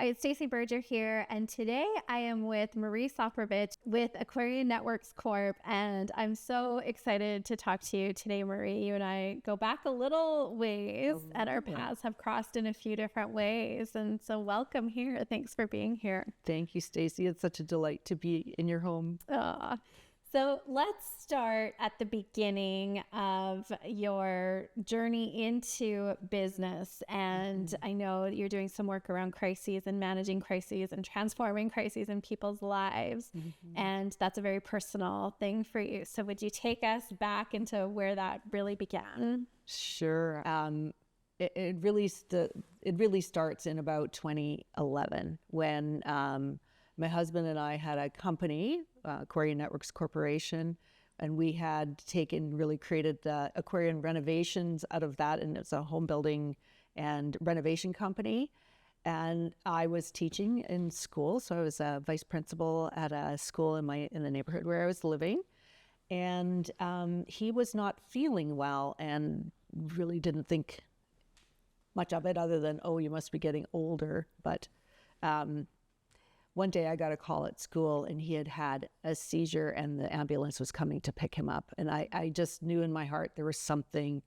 Hi, it's Stacey Berger here, and today I am with Marie Soprovich with Aquarian Networks Corp, and I'm so excited to talk to you today, Marie. You and I go back a little ways, and our paths have crossed in a few different ways, and so welcome here. Thanks for being here. Thank you, Stacey. It's such a delight to be in your home. So let's start at the beginning of your journey into business. And I know you're doing some work around crises and managing crises and transforming crises in people's lives. And that's a very personal thing for you. So would you take us back into where that really began? Sure. It really starts in about 2011 when my husband and I had a company, Aquarian Networks Corporation, and we had created Aquarian renovations out of that, and it's a home building and renovation company. And I was teaching in school, so I was a vice principal at a school in the neighborhood where I was living. And he was not feeling well and really didn't think much of it other than, oh, you must be getting older. But one day I got a call at school and he had had a seizure and the ambulance was coming to pick him up. And I just knew in my heart there was something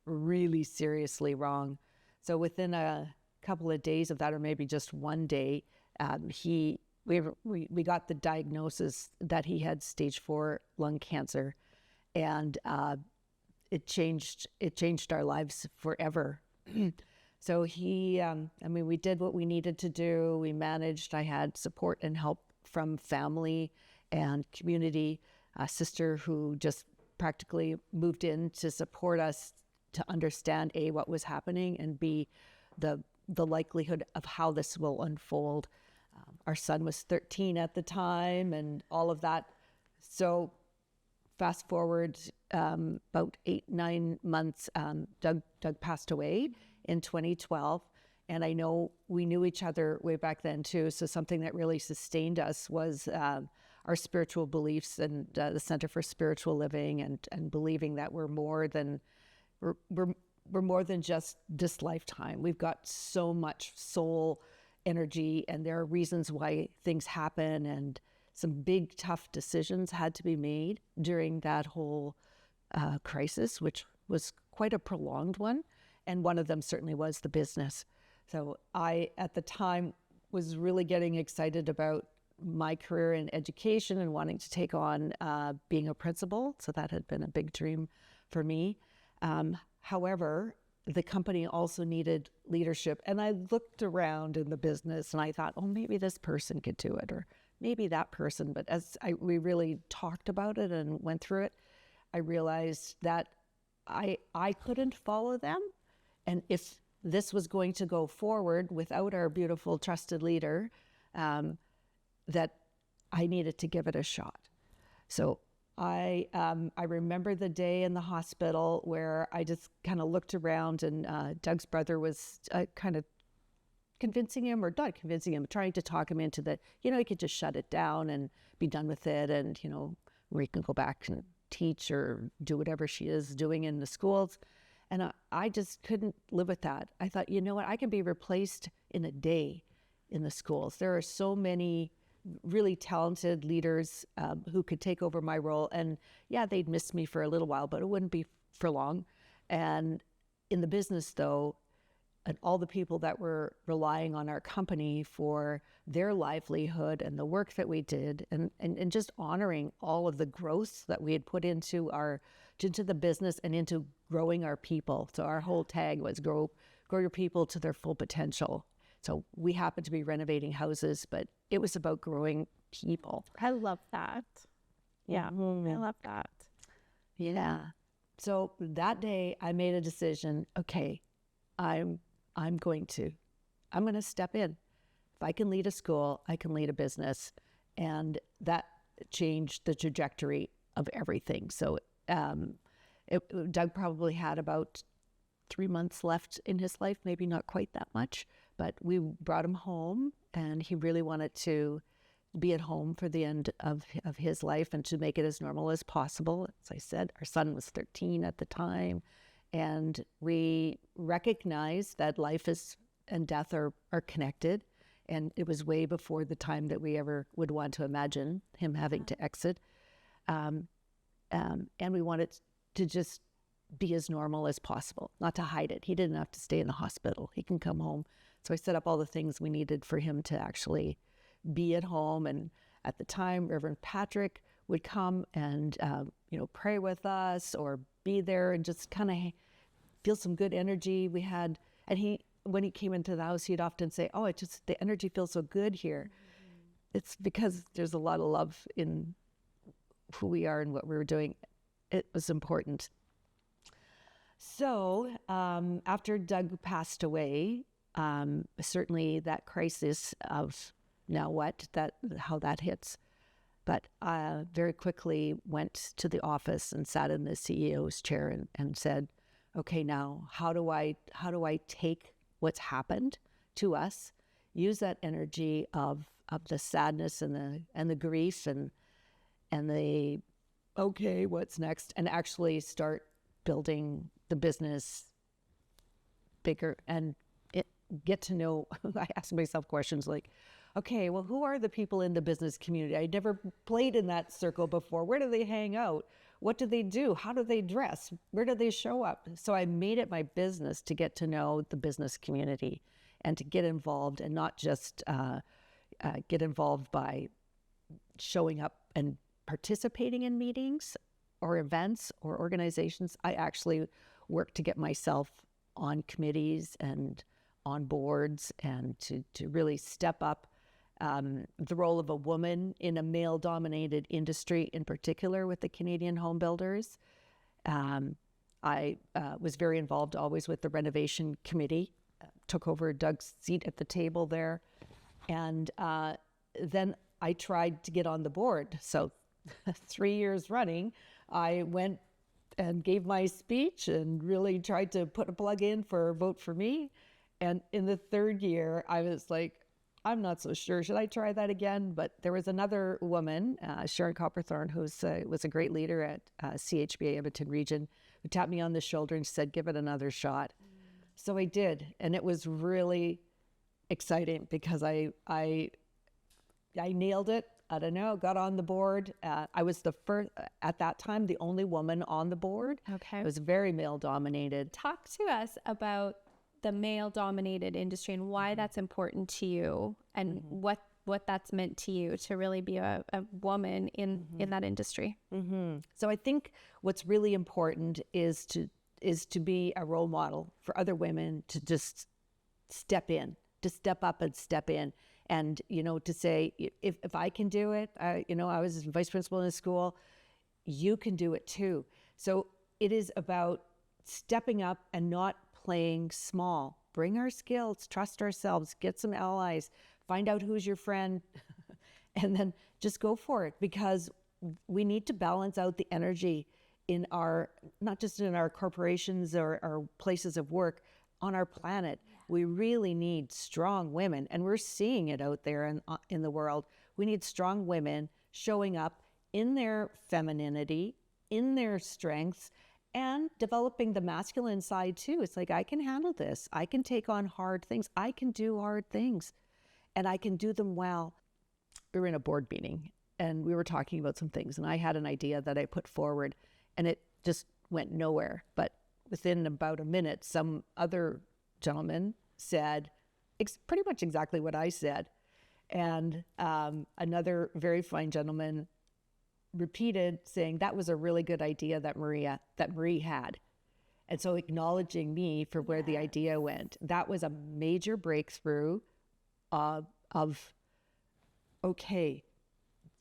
really seriously wrong. So within a couple of days of that, or maybe just one day, we got the diagnosis that he had stage 4 lung cancer, and it changed our lives forever. So we did what we needed to do. We managed. I had support and help from family and community, a sister who just practically moved in to support us to understand A, what was happening, and B, the likelihood of how this will unfold. Our son was 13 at the time and all of that. So fast forward about 8-9 months, Doug passed away in 2012. And I know we knew each other way back then too. So something that really sustained us was our spiritual beliefs and the Center for Spiritual Living, and believing that we're more than just this lifetime. We've got so much soul energy, and there are reasons why things happen, and some big tough decisions had to be made during that whole crisis, which was quite a prolonged one. And one of them certainly was the business. So I, at the time, was really getting excited about my career in education and wanting to take on being a principal. So that had been a big dream for me. However, the company also needed leadership. And I looked around in the business and I thought, oh, maybe this person could do it, or maybe that person. But we really talked about it and went through it, I realized that I couldn't follow them. And if this was going to go forward without our beautiful, trusted leader, that I needed to give it a shot. So I remember the day in the hospital where I just kind of looked around, and Doug's brother was kind of convincing him, or not convincing him, trying to talk him into that, he could just shut it down and be done with it, and, where he can go back and teach or do whatever she is doing in the schools. And I just couldn't live with that. I thought, you know what, I can be replaced in a day in the schools. There are so many really talented leaders who could take over my role. And yeah, they'd miss me for a little while, but it wouldn't be for long. And in the business, though, and all the people that were relying on our company for their livelihood and the work that we did, and just honoring all of the growth that we had put into the business and into growing our people. So our whole tag was grow your people to their full potential. So we happened to be renovating houses, but it was about growing people. I love that. Yeah, I love that. Yeah. So that day I made a decision. Okay, I'm going to step in. If I can lead a school, I can lead a business. And that changed the trajectory of everything. So Doug probably had about 3 months left in his life, maybe not quite that much, but we brought him home, and he really wanted to be at home for the end of his life and to make it as normal as possible. As I said, our son was 13 at the time, and we recognized that life and death are connected, And it was way before the time that we ever would want to imagine him having to exit. And we wanted to just be as normal as possible, not to hide it. He didn't have to stay in the hospital. He can come home. So I set up all the things we needed for him to actually be at home. And at the time, Reverend Patrick would come and, pray with us or be there and just kind of feel some good energy. We had, and when he came into the house, he'd often say, "Oh, the energy feels so good here." It's because there's a lot of love in who we are and what we were doing. It was important. So after Doug passed away, certainly that crisis of now what, how that hits. But very quickly went to the office and sat in the CEO's chair and said, okay, now how do I take what's happened to us, use that energy of the sadness and the grief and the, okay, what's next, and actually start building the business bigger and get to know. I ask myself questions like, okay, well, who are the people in the business community? I never played in that circle before. Where do they hang out? What do they do? How do they dress? Where do they show up? So I made it my business to get to know the business community and to get involved, and not just get involved by showing up and participating in meetings or events or organizations. I actually worked to get myself on committees and on boards, and to really step up the role of a woman in a male-dominated industry, in particular with the Canadian home builders. I was very involved always with the renovation committee, took over Doug's seat at the table there, and then I tried to get on the board. So 3 years running, I went and gave my speech and really tried to put a plug in for Vote for Me. And in the third year, I was like, I'm not so sure. Should I try that again? But there was another woman, Sharon Copperthorne, who was a great leader at CHBA Edmonton Region, who tapped me on the shoulder and said, give it another shot. So I did. And it was really exciting because I nailed it. I don't know, got on the board. I was the first, at that time, the only woman on the board. Okay. It was very male dominated. Talk to us about the male dominated industry and why that's important to you, and what that's meant to you to really be a woman in that industry. So I think what's really important is to be a role model for other women, to just step up and step in. And, to say, if I can do it, I was vice principal in a school, you can do it too. So it is about stepping up and not playing small. Bring our skills, trust ourselves, get some allies, find out who's your friend, and then just go for it, because we need to balance out the energy in not just in our corporations or our places of work, on our planet. We really need strong women, and we're seeing it out there in the world. We need strong women showing up in their femininity, in their strengths, and developing the masculine side too. It's like, I can handle this. I can take on hard things. I can do hard things, and I can do them well. We were in a board meeting, and we were talking about some things, and I had an idea that I put forward, and it just went nowhere. But within about a minute, some other gentleman said pretty much exactly what I said. And another very fine gentleman repeated, saying that was a really good idea that Marie had. And so acknowledging me for where the idea went, that was a major breakthrough of, okay,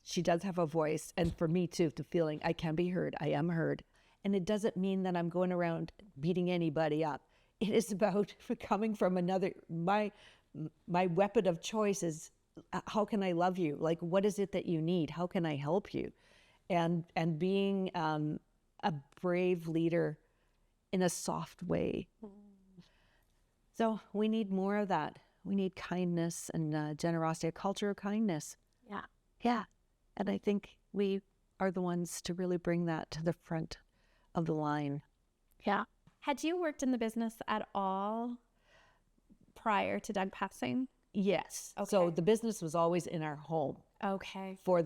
she does have a voice. And for me too, the feeling I can be heard, I am heard. And it doesn't mean that I'm going around beating anybody up. It is about coming from another, my weapon of choice is, how can I love you? Like, what is it that you need? How can I help you? And being a brave leader in a soft way. So we need more of that. We need kindness and generosity, a culture of kindness. Yeah. Yeah. And I think we are the ones to really bring that to the front of the line. Yeah. Had you worked in the business at all prior to Doug passing? Yes. Okay. So the business was always in our home Okay. for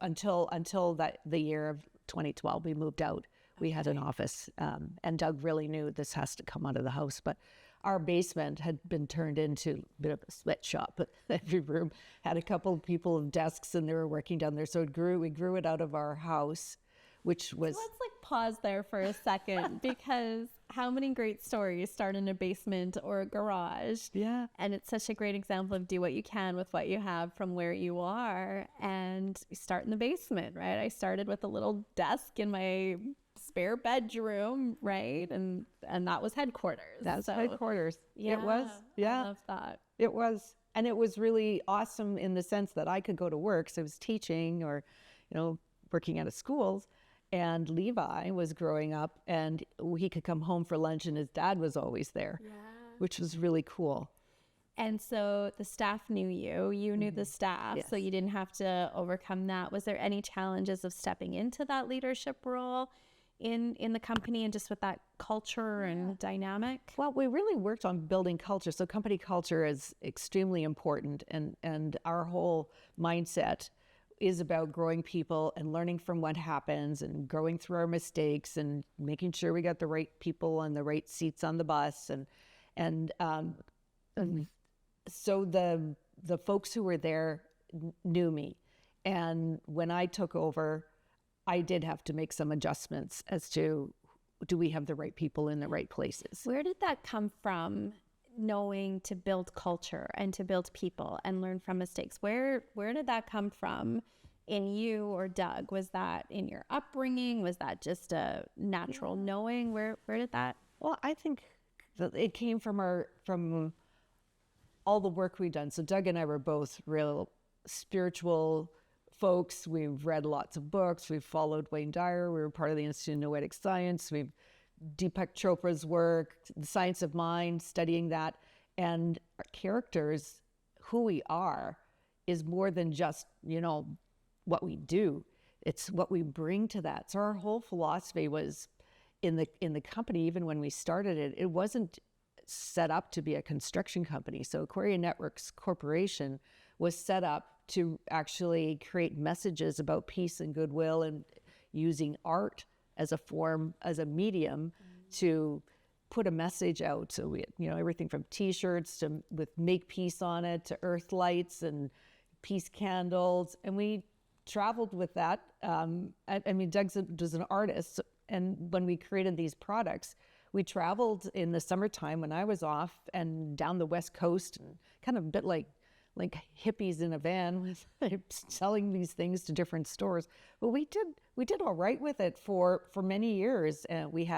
until the year of 2012. We moved out. We had an office, and Doug really knew this has to come out of the house. But our basement had been turned into a bit of a sweatshop. Every room had a couple of people of desks, and they were working down there. So we grew it out of our house, which was. Let's pause there for a second because how many great stories start in a basement or a garage? Yeah. And it's such a great example of do what you can with what you have from where you are, and you start in the basement, right? I started with a little desk in my spare bedroom, right? And that was headquarters. That's headquarters. It was. Yeah. I love that. It was. And it was really awesome in the sense that I could go to work. So I was teaching or, working out of schools. And Levi was growing up and he could come home for lunch and his dad was always there, which was really cool. And so the staff knew you knew the staff, Yes. so you didn't have to overcome that. Was there any challenges of stepping into that leadership role in the company and just with that culture and dynamic? Well, we really worked on building culture. So company culture is extremely important. And our whole mindset is about growing people and learning from what happens and growing through our mistakes and making sure we got the right people on the right seats on the bus. And so the folks who were there knew me. And when I took over, I did have to make some adjustments as to, do we have the right people in the right places? Where did that come from, knowing to build culture and to build people and learn from mistakes? Where did that come from in you or Doug? Was that in your upbringing? Was that just a natural knowing? Where did that? Well, I think that it came from all the work we've done. So Doug and I were both real spiritual folks. We've read lots of books. We've followed Wayne Dyer. We were part of the Institute of Noetic Science. We've Deepak Chopra's work, the science of mind, studying that. And our characters, who we are, is more than just, what we do. It's what we bring to that. So our whole philosophy was in the company, even when we started it, it wasn't set up to be a construction company. So Aquarian Networks Corporation was set up to actually create messages about peace and goodwill and using art as a form, as a medium to put a message out. So we had, everything from T-shirts with Make Peace on it to earth lights and peace candles. And we traveled with that. Doug was an artist. And when we created these products, we traveled in the summertime when I was off and down the West Coast, and kind of a bit like hippies in a van with selling these things to different stores. But we did all right with it for many years. And we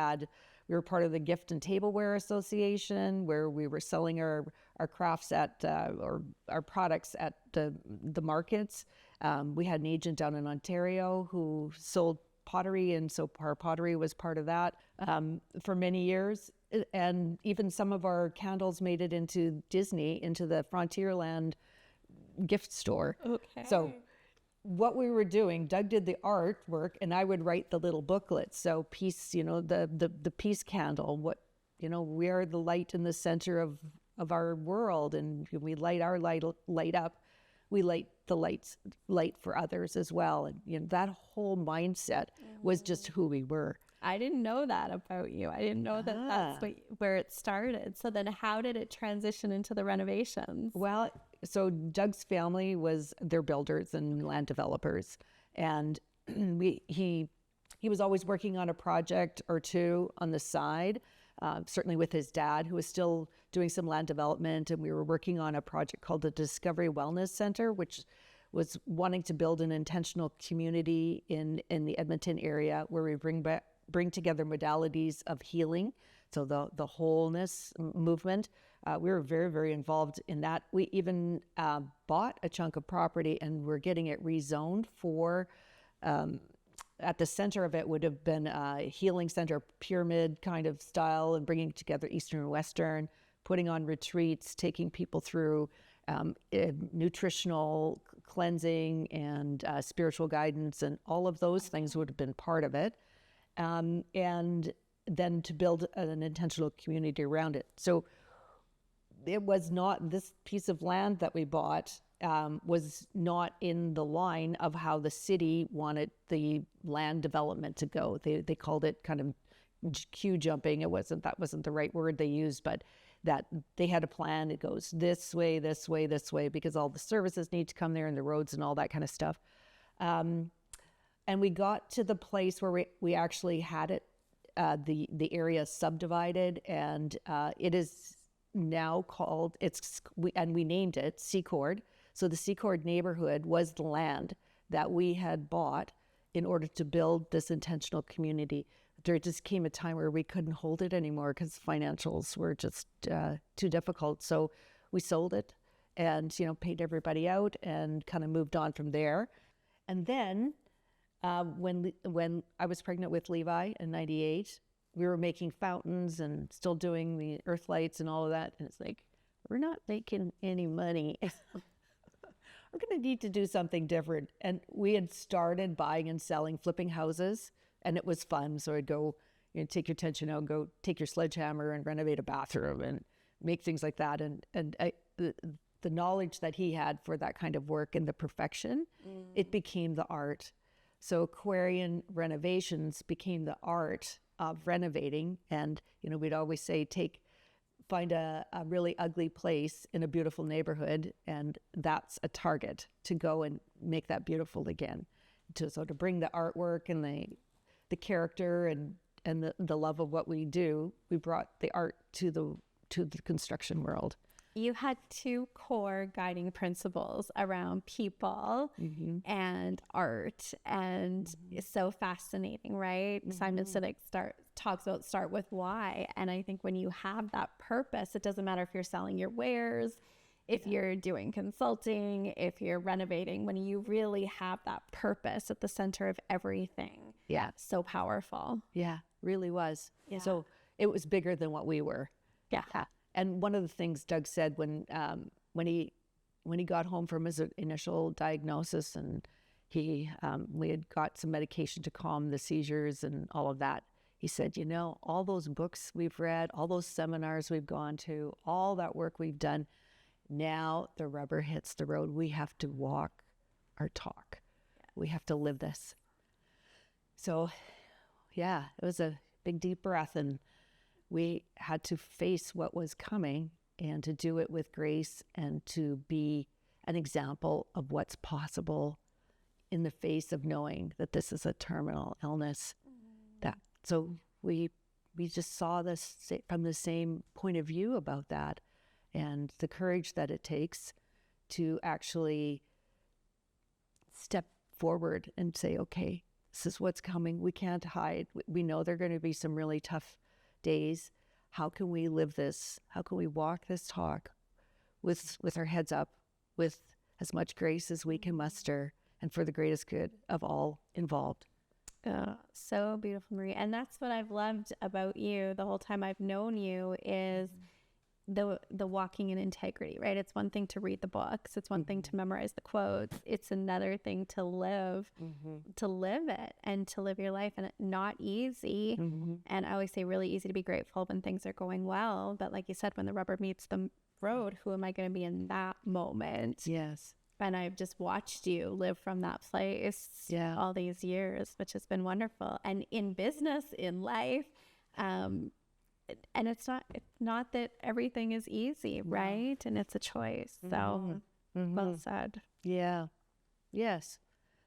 were part of the Gift and Tableware Association, where we were selling our crafts or our products at the markets. We had an agent down in Ontario who sold pottery, and so our pottery was part of that for many years. And even some of our candles made it into Disney, into the Frontierland gift store. Okay. So what we were doing, Doug did the artwork and I would write the little booklets. So peace, the peace candle, we are the light in the center of our world, and we light our light up. We light the light for others as well. And that whole mindset was just who we were. I didn't know that about you. I didn't know that that's where it started. So then how did it transition into the renovations? Well, so Doug's family they're builders and land developers. And he was always working on a project or two on the side, certainly with his dad, who was still doing some land development. And we were working on a project called the Discovery Wellness Center, which was wanting to build an intentional community in the Edmonton area where we bring together modalities of healing, so the wholeness movement. We were very, very involved in that. We even bought a chunk of property and we're getting it rezoned for, at the center of it would have been a healing center, pyramid kind of style, and bringing together Eastern and Western, putting on retreats, taking people through nutritional cleansing and spiritual guidance, and all of those things would have been part of it. And then to build an intentional community around it. So it was not, this piece of land that we bought was not in the line of how the city wanted the land development to go. They called it kind of queue jumping. That wasn't the right word they used, but that they had a plan. It goes this way, this way, this way, because all the services need to come there and the roads and all that kind of stuff. And we got to the place where we actually had it, the area subdivided, and it is now called, we named it Secord. So the Secord neighborhood was the land that we had bought in order to build this intentional community. There just came a time where we couldn't hold it anymore because financials were just too difficult. So we sold it and, paid everybody out and kind of moved on from there. And then when I was pregnant with Levi in 98, we were making fountains and still doing the earth lights and all of that. And it's like, we're not making any money. We're going to need to do something different. And we had started buying and selling, flipping houses, and it was fun. So I'd go, take your tension out, go take your sledgehammer and renovate a bathroom and make things like that. And the knowledge that he had for that kind of work and the perfection, it became the art. So Aquarian renovations became the art of renovating. And, we'd always say, find a really ugly place in a beautiful neighborhood, and that's a target to go and make that beautiful again. To bring the artwork and the character and the love of what we do, we brought the art to the construction world. You had two core guiding principles around people and art, and it's so fascinating, right? Simon Sinek talks about start with why, and I think when you have that purpose, it doesn't matter if you're selling your wares, if you're doing consulting, if you're renovating, when you really have that purpose at the center of everything. Yeah. So powerful. Yeah, really was. Yeah. So it was bigger than what we were. Yeah. And one of the things Doug said when he got home from his initial diagnosis, and we had got some medication to calm the seizures and all of that, he said, all those books we've read, all those seminars we've gone to, all that work we've done, now the rubber hits the road. We have to walk our talk. We have to live this. So, yeah, it was a big, deep breath, and we had to face what was coming and to do it with grace and to be an example of what's possible in the face of knowing that this is a terminal illness. So we just saw this from the same point of view about that, and the courage that it takes to actually step forward and say, okay, this is what's coming. We can't hide. We know there are going to be some really tough days. How can we live this? How can we walk this talk with our heads up, with as much grace as we can muster, and for the greatest good of all involved? So beautiful, Marie. And that's what I've loved about you the whole time I've known you is the walking in integrity, right? It's one thing to read the books. It's one thing to memorize the quotes. It's another thing to live it and to live your life. And not easy. And I always say really easy to be grateful when things are going well. But like you said, when the rubber meets the road, who am I going to be in that moment? Yes. And I've just watched you live from that place all these years, which has been wonderful. And in business, in life, and it's not that everything is easy, right? And it's a choice. So well said. Yeah. Yes.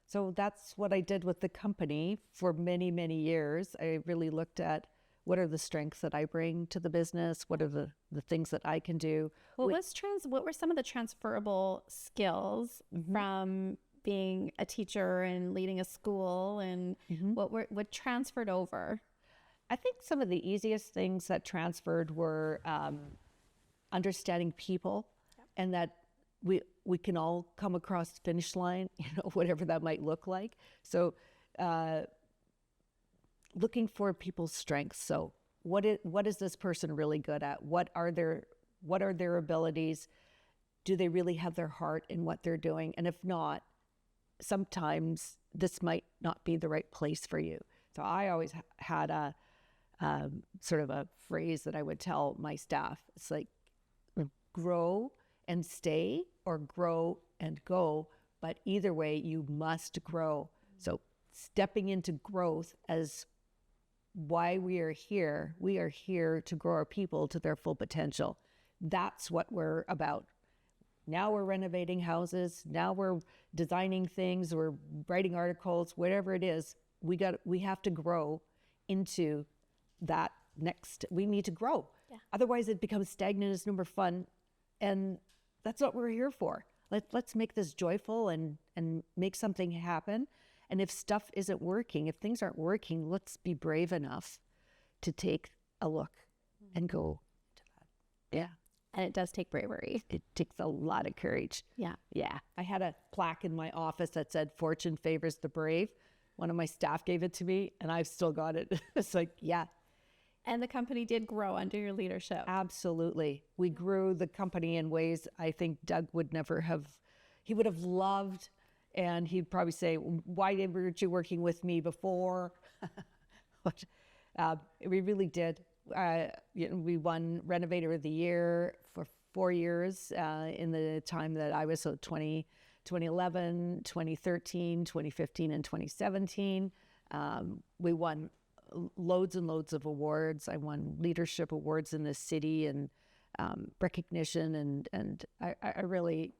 So that's what I did with the company for many, many years. I really looked at what are the strengths that I bring to the business? What are the things that I can do? What were some of the transferable skills from being a teacher and leading a school, and what transferred over? I think some of the easiest things that transferred were understanding people, and that we can all come across the finish line, whatever that might look like. So looking for people's strengths. So what is this person really good at? What are their abilities? Do they really have their heart in what they're doing? And if not, sometimes this might not be the right place for you. So I always had sort of a phrase that I would tell my staff. It's like, grow and stay or grow and go, but either way, you must grow. So stepping into growth as why we are here to grow our people to their full potential. That's what we're about. Now we're renovating houses. Now we're designing things. We're writing articles, whatever it is. We have to grow into that next. We need to grow. Yeah. Otherwise, it becomes stagnant. It's no more fun, and that's what we're here for. Let's make this joyful and make something happen. And if stuff isn't working, if things aren't working, let's be brave enough to take a look and go to that. Yeah. And it does take bravery. It takes a lot of courage. Yeah. Yeah. I had a plaque in my office that said, "Fortune favors the brave." One of my staff gave it to me, and I've still got it. It's like, yeah. And the company did grow under your leadership. Absolutely. We grew the company in ways I think Doug would never have, he would have loved. And he'd probably say, "Why weren't you working with me before?" But we really did. We won Renovator of the Year for 4 years in the time that I was, so 2011, 2013, 2015, and 2017. We won loads and loads of awards. I won leadership awards in the city and recognition. And I really,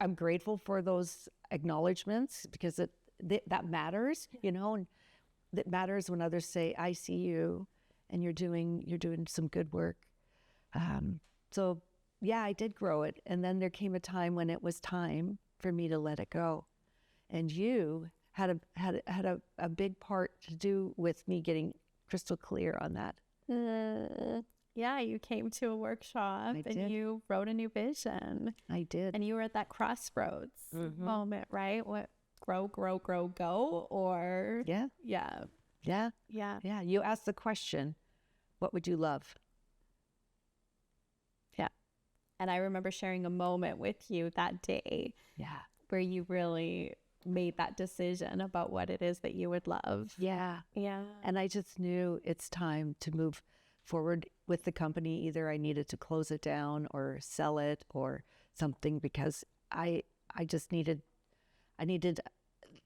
I'm grateful for those acknowledgments because that matters, and it matters when others say, "I see you and you're doing some good work." So yeah, I did grow it. And then there came a time when it was time for me to let it go. And you had a big part to do with me getting crystal clear on that. Yeah, you came to a workshop and you wrote a new vision. I did. And you were at that crossroads moment, right? What, grow, go, or Yeah. You asked the question, what would you love? Yeah. And I remember sharing a moment with you that day. Yeah. Where you really made that decision about what it is that you would love. Yeah. Yeah. And I just knew it's time to move forward with the company. Either I needed to close it down or sell it or something, because I needed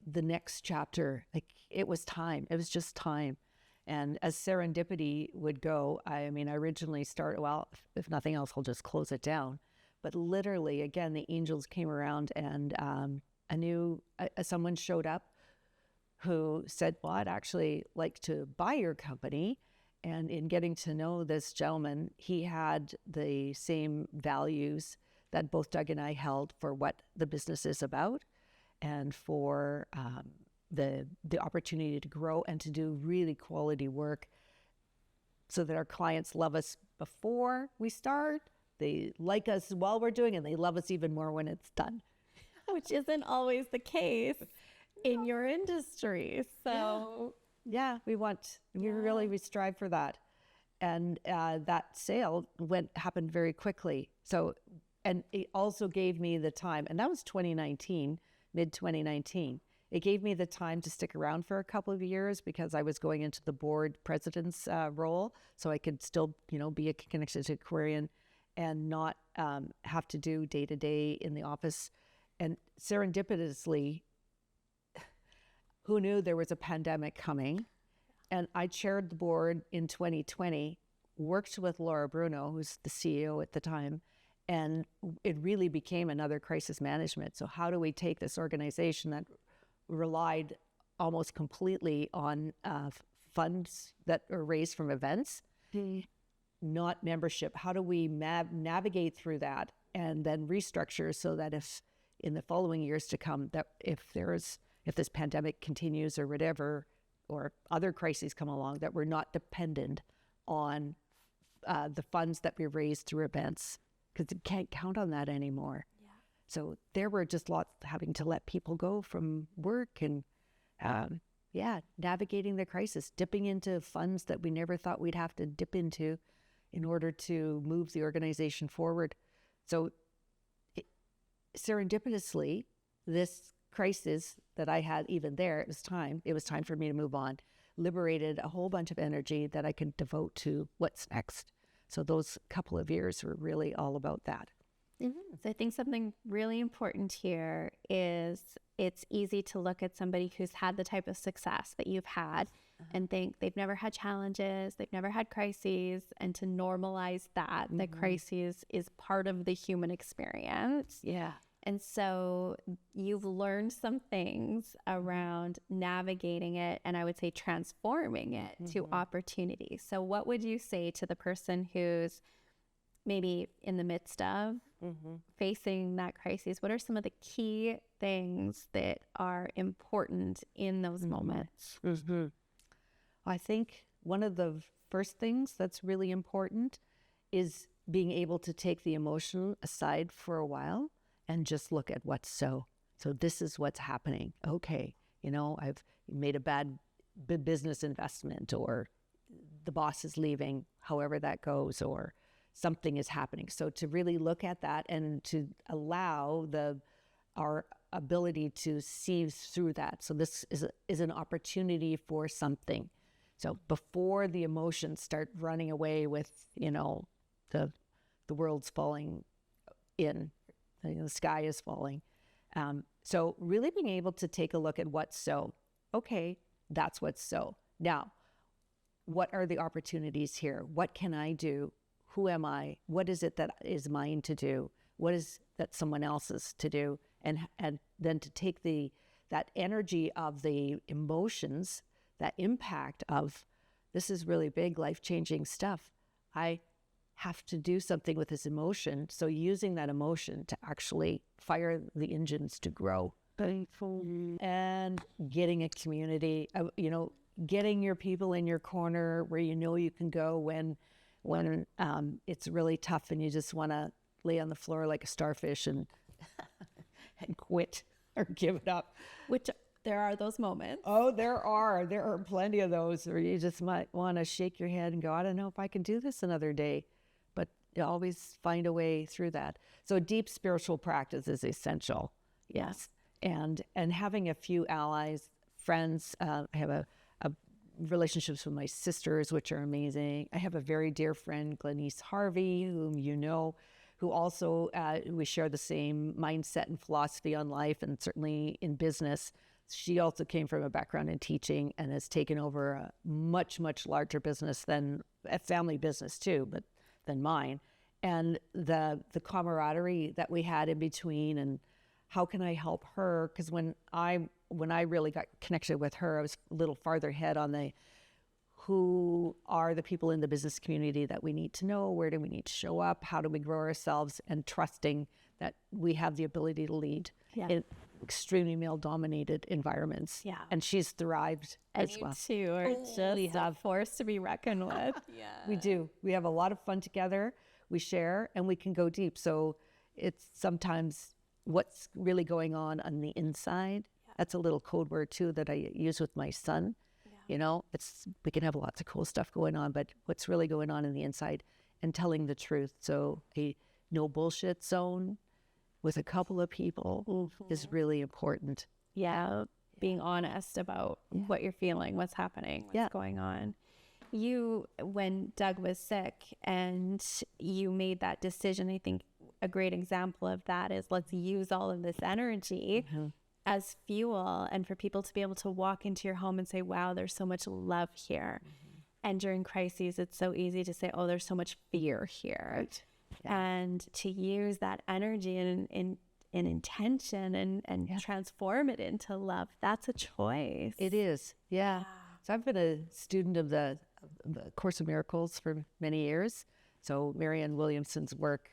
the next chapter. Like, it was time. It was just time. And as serendipity would go, I originally started, well, if nothing else, I'll just close it down. But literally, again, the angels came around, and I knew someone showed up who said, "Well, I'd actually like to buy your company." And in getting to know this gentleman, he had the same values that both Doug and I held for what the business is about, and for the opportunity to grow and to do really quality work so that our clients love us before we start. They like us while we're doing it, and they love us even more when it's done. Which isn't always the case in your industry. So yeah, we strive for that. And that sale happened very quickly. So, and it also gave me the time, and that was 2019, mid 2019. It gave me the time to stick around for a couple of years because I was going into the board president's role, so I could still, be a connection to Aquarian and not have to do day-to-day in the office. And serendipitously, who knew there was a pandemic coming? And I chaired the board in 2020, worked with Laura Bruno, who's the CEO at the time, and it really became another crisis management. So how do we take this organization that relied almost completely on funds that are raised from events, not membership? How do we navigate through that and then restructure so that if in the following years to come, that if this pandemic continues or whatever, or other crises come along, that we're not dependent on the funds that we raise through events, because you can't count on that anymore. Yeah. So there were just lots having to let people go from work and navigating the crisis, dipping into funds that we never thought we'd have to dip into in order to move the organization forward. So serendipitously, this crisis that I had, even there, it was time for me to move on, liberated a whole bunch of energy that I could devote to what's next. So those couple of years were really all about that. So I think something really important here is it's easy to look at somebody who's had the type of success that you've had and think they've never had challenges, they've never had crises, and to normalize that, that crises is part of the human experience. Yeah. And so you've learned some things around navigating it, and I would say transforming it to opportunity. So what would you say to the person who's maybe in the midst of facing that crisis? What are some of the key things that are important in those moments? I think one of the first things that's really important is being able to take the emotion aside for a while and just look at what's so. So this is what's happening. Okay, you know, I've made a bad business investment, or the boss is leaving, however that goes, or something is happening. So to really look at that and to allow our ability to see through that. So this is an opportunity for something. So before the emotions start running away with, you know, the world's falling in, the sky is falling. So really being able to take a look at what's so. Okay, that's what's so. Now, what are the opportunities here? What can I do? Who am I? What is it that is mine to do? What is that someone else's to do? And then to take that energy of the emotions, that impact of, this is really big, life-changing stuff. I have to do something with this emotion. So using that emotion to actually fire the engines to grow. And getting a community, you know, getting your people in your corner where you know you can go when it's really tough and you just want to lay on the floor like a starfish and quit or give it up. Which there are those moments. Oh, there are plenty of those where you just might want to shake your head and go, I don't know if I can do this another day, but you always find a way through that. So deep spiritual practice is essential. Yes. And having a few allies, friends. I have a relationships with my sisters, which are amazing. I have a very dear friend, Glenise Harvey, whom you know, who also, we share the same mindset and philosophy on life, and certainly in business. She also came from a background in teaching and has taken over a much, much larger business than a family business too, but than mine. And the camaraderie that we had in between, and how can I help her? Because when I really got connected with her, I was a little farther ahead on who are the people in the business community that we need to know, where do we need to show up, how do we grow ourselves, and trusting that we have the ability to lead in extremely male-dominated environments. Yeah. And she's thrived as well. And you two are just a force to be reckoned with. We do. We have a lot of fun together. We share, and we can go deep. So it's sometimes what's really going on the inside. That's a little code word too that I use with my son. You know, we can have lots of cool stuff going on, but what's really going on in the inside, and telling the truth. So a no bullshit zone with a couple of people is really important. Being honest about what you're feeling, what's happening, what's going on. You, when Doug was sick and you made that decision, I think a great example of that is, let's use all of this energy as fuel, and for people to be able to walk into your home and say, wow, there's so much love here. And during crises, it's so easy to say, oh, there's so much fear here. Right. And to use that energy in intention and transform it into love, that's a choice. It is. Yeah. So I've been a student of the Course of Miracles for many years. So Marianne Williamson's work,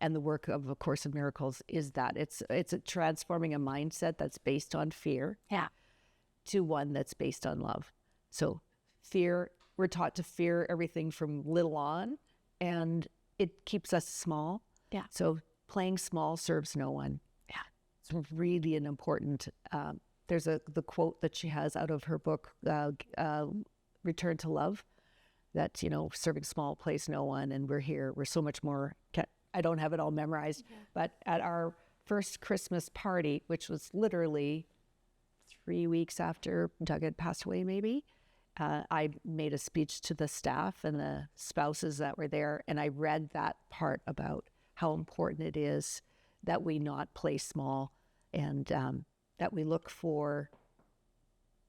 and the work of A Course of Miracles is that it's a transforming a mindset that's based on fear to one that's based on love. So fear, we're taught to fear everything from little on, and it keeps us small. So playing small serves no one. It's really an important, there's the quote that she has out of her book, Return to Love, that, you know, serving small plays no one, and we're so much more. I don't have it all memorized, but at our first Christmas party, which was literally 3 weeks after Doug had passed away, maybe, I made a speech to the staff and the spouses that were there, and I read that part about how important it is that we not play small, and that we look for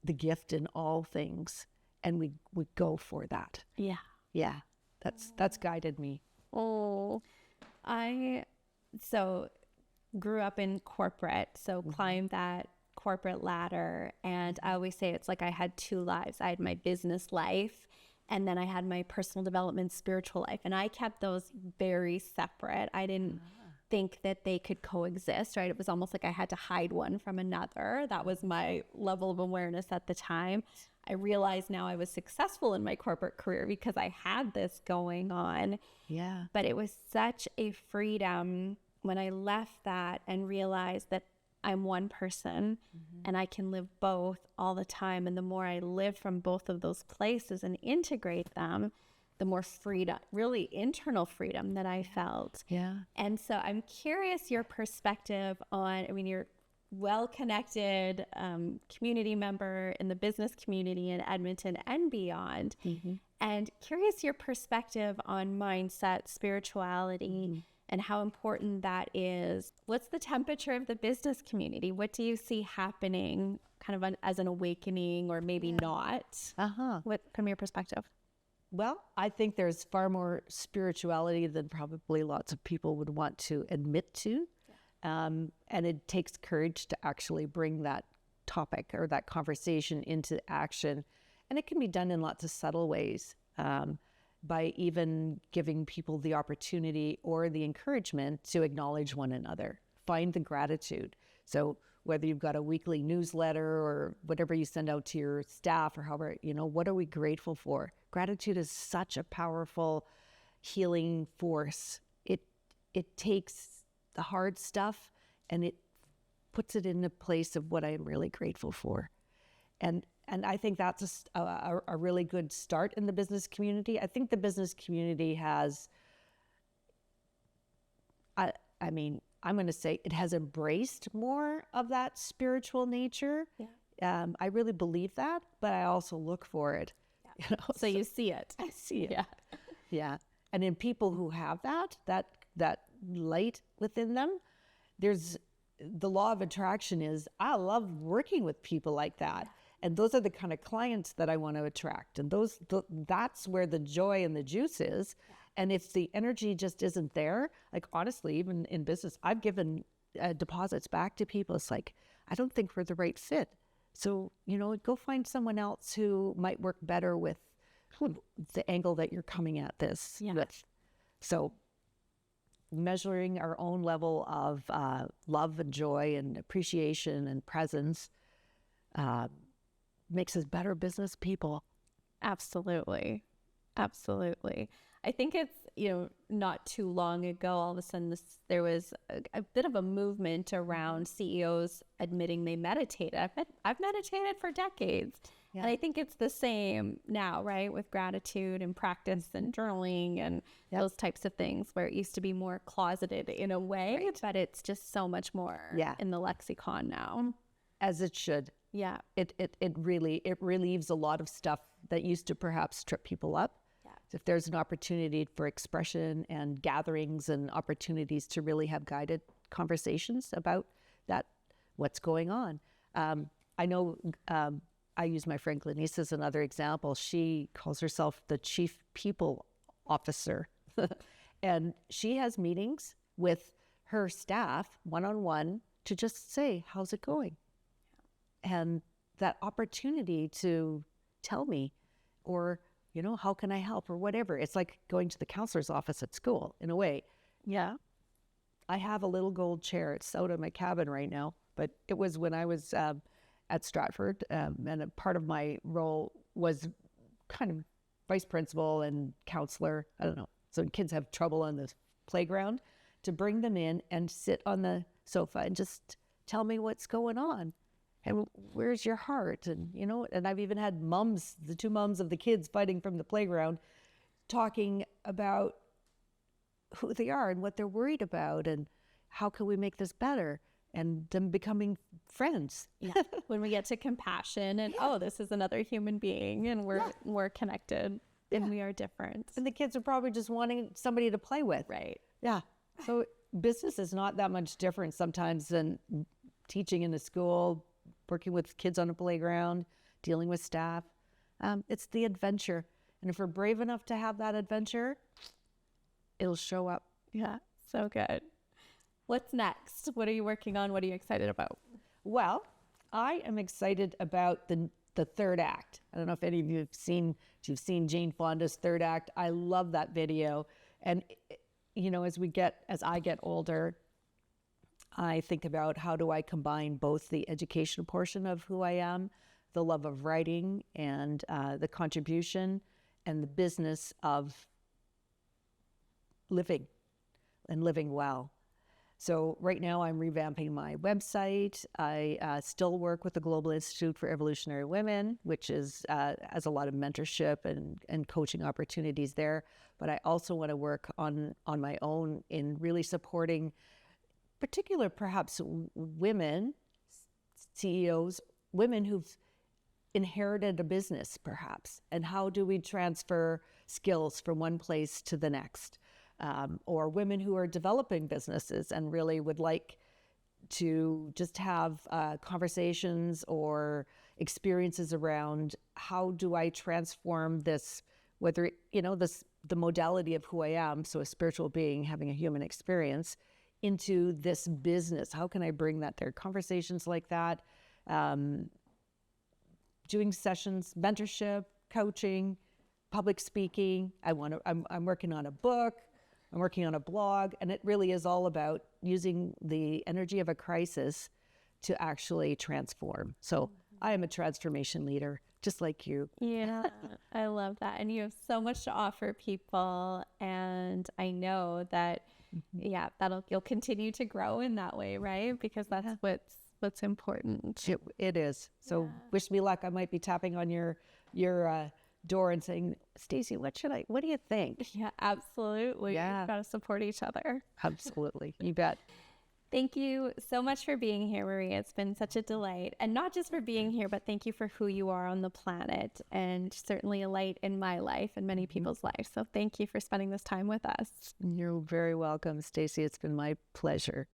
the gift in all things, and we go for that. Yeah. Yeah, that's guided me. Oh, I grew up in corporate, so climbed that corporate ladder, and I always say it's like I had two lives. I had my business life, and then I had my personal development, spiritual life, and I kept those very separate. I didn't think that they could coexist, right? It was almost like I had to hide one from another. That was my level of awareness at the time. I realize now I was successful in my corporate career because I had this going on. Yeah. But it was such a freedom when I left that and realized that I'm one person and I can live both all the time. And the more I live from both of those places and integrate them, the more freedom, really internal freedom that I felt. Yeah. And so I'm curious your perspective on, I mean, you're well-connected community member in the business community in Edmonton and beyond. And curious your perspective on mindset, spirituality, and how important that is. What's the temperature of the business community? What do you see happening kind of as an awakening, or maybe not? What, from your perspective? Well, I think there's far more spirituality than probably lots of people would want to admit to. And it takes courage to actually bring that topic or that conversation into action. And it can be done in lots of subtle ways, by even giving people the opportunity or the encouragement to acknowledge one another, find the gratitude. So whether you've got a weekly newsletter or whatever you send out to your staff or however, what are we grateful for? Gratitude is such a powerful healing force. It takes the hard stuff and it puts it in a place of what I'm really grateful for. And I think that's a really good start in the business community. I think the business community has, I'm going to say it has embraced more of that spiritual nature. Yeah. I really believe that, but I also look for it. Yeah. So you see it. I see it. Yeah. Yeah. And in people who have that light within them, there's the law of attraction is, I love working with people like that. And those are the kind of clients that I want to attract. And that's where the joy and the juice is. And if the energy just isn't there, like honestly, even in business, I've given deposits back to people. It's like, I don't think we're the right fit. So, go find someone else who might work better with the angle that you're coming at this with. So measuring our own level of love and joy and appreciation and presence makes us better business people. Absolutely. Absolutely. I think it's, not too long ago, all of a sudden there was a bit of a movement around CEOs admitting they meditated. I've meditated for decades. Yeah. And I think it's the same now, right? With gratitude and practice and journaling and those types of things, where it used to be more closeted in a way, but it's just so much more in the lexicon now. As it should. Yeah. It relieves a lot of stuff that used to perhaps trip people up. Yeah. If there's an opportunity for expression and gatherings and opportunities to really have guided conversations about that, what's going on. I know I use my friend Glenise as another example. She calls herself the Chief People Officer. And she has meetings with her staff one-on-one to just say, how's it going? And that opportunity to tell me, or, how can I help, or whatever. It's like going to the counselor's office at school in a way. Yeah. I have a little gold chair. It's out of my cabin right now, but it was when I was at Stratford, and a part of my role was kind of vice principal and counselor. I don't know. So when kids have trouble on the playground, to bring them in and sit on the sofa and just tell me what's going on. And where's your heart? And, and I've even had the two moms of the kids fighting from the playground, talking about who they are and what they're worried about and how can we make this better, and them becoming friends. Yeah. When we get to compassion and, this is another human being and we're connected and we are different. And the kids are probably just wanting somebody to play with. Right. Yeah. So business is not that much different sometimes than teaching in a school, working with kids on a playground, dealing with staff. It's the adventure. And if we're brave enough to have that adventure, it'll show up. Yeah, so good. What's next? What are you working on? What are you excited about? Well, I am excited about the third act. I don't know if any of you have seen, if you've seen Jane Fonda's third act. I love that video. And, you know, as I get older, I think about how do I combine both the education portion of who I am, the love of writing, and the contribution, and the business of living and living well. So right now I'm revamping my website. I still work with the Global Institute for Evolutionary Women, which is has a lot of mentorship and coaching opportunities there. But I also want to work on my own in really supporting particular perhaps women, CEOs, women who've inherited a business perhaps, and how do we transfer skills from one place to the next? Or women who are developing businesses and really would like to just have conversations or experiences around how do I transform this, whether, you know, the modality of who I am, so a spiritual being having a human experience, into this business. How can I bring that there? Conversations like that, doing sessions, mentorship, coaching, public speaking. I'm working on a book. I'm working on a blog, and it really is all about using the energy of a crisis to actually transform. So I am a transformation leader, just like you. Yeah, I love that. And you have so much to offer people. And I know that, yeah, you'll continue to grow in that way, right? Because that's what's important. It is. So wish me luck. I might be tapping on your door and saying, Stacey, what do you think? Yeah, absolutely. Yeah. We've got to support each other. Absolutely. You bet. Thank you so much for being here, Maria. It's been such a delight. And not just for being here, but thank you for who you are on the planet, and certainly a light in my life and many people's lives. So thank you for spending this time with us. You're very welcome, Stacey. It's been my pleasure.